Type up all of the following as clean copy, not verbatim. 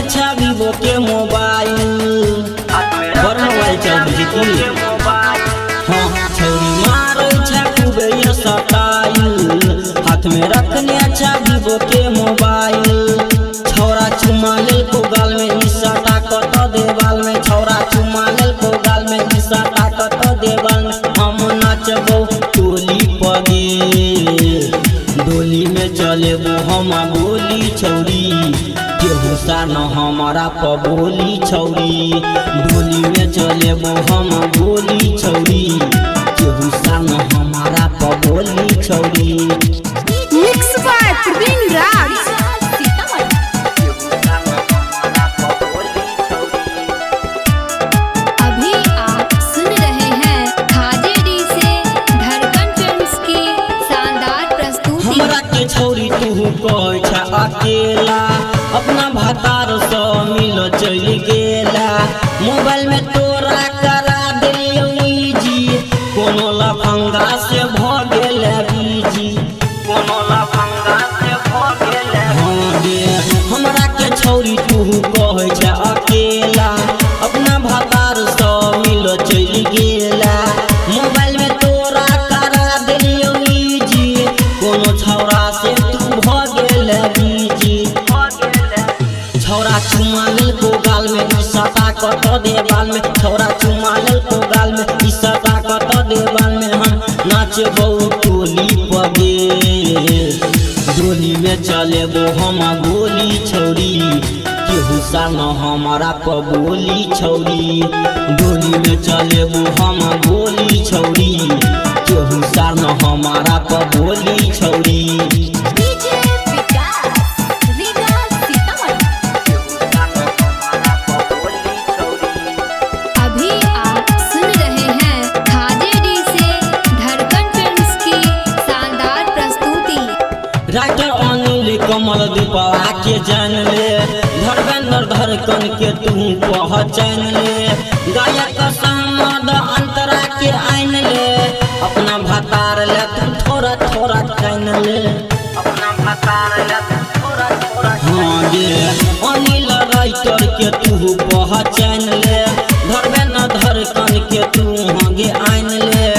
अच्छा वीवो के मोबाइल बड़ मोबाइल चल बुझी हाँ छौरी मारे अच्छा खूबे ये स्टाइल हाथ में रखने अच्छा वीवो के मोबाइल छौरा चुमा ले को गाल में ईसा ताकत देवाल में छौरा चुमा ले को गाल में ईसा ताकत देवाल में हम नाचबो टोली पगे डोली में चले वो हम बोली छौरी केहू सा न हमारा पबोली छौरी डोली में चले वो हम बोली छौरी केहू सा न हमारा पबोली छौरी मिक्स बाय प्रवीण राज। अभी आप सुन रहे हैं खाजेडी से धड़कन फिल्म्स की शानदार प्रस्तुति। हमरा के छौरी तू कह अकेला अपना भातार से मिल चल गेला मोबाइल में तोरा करा दिलियो जी कोनो लफंगा से भ गेल बीजी कोनो लफंगा से भ गेल हाँ गे हमरा के छौरी तू कह अकेला अपना भातार से मिल चल गेला मोबाइल में तोरा करा दिलियो जी कोनो छौरा से तू भ गेल बीजी छौरा चुमा ले को गाल में ईसा ताकत देवाल में छौरा चुमा ले को गाल में ईसा ताकत देवाल में हम नाचबो टोली पगे डोली में चले वो हम गोली छौरी केहू सा न हमारा पबोली छौरी डोली में चले वो हम गोली छौरी केहू सा न हमारा पबोली छौरी डीजे विकास रीगा सीतामढ़ी। अभी आप सुन रहे हैं खाजेडी से धड़कन फिल्म्स की शानदार प्रस्तुति। राइटर अनिल कमल दीपा के जान ले धर्मेंद्र धड़कन के तू पहचान ले गायक समद अंतरा के आइन ले अपना भतार ले तू थोड़ा थोड़ा जान ले अपना भतार ले तू थोड़ा थोड़ा हाँ गे अनिल राइटर के तू पहचान ले धर्मेंद्र धड़कन के तू गे आइन ले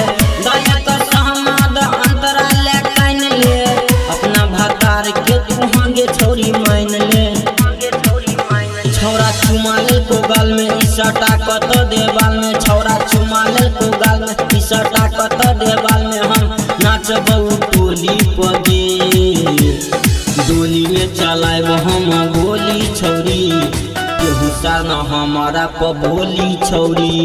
गायक समद अंतरा ले काइन ले अपना भतार के तू गे छौरी मान ले छौरा चुमा ले को गाल में ईसा ताकत देवाल में छौरा चुमा ले को गाल में ईसा ताकत देवाल में हम नाचबो टोली पगे डोली में चलाएब हम गोली छौरी केहू सा न हमारा पबोली छौरी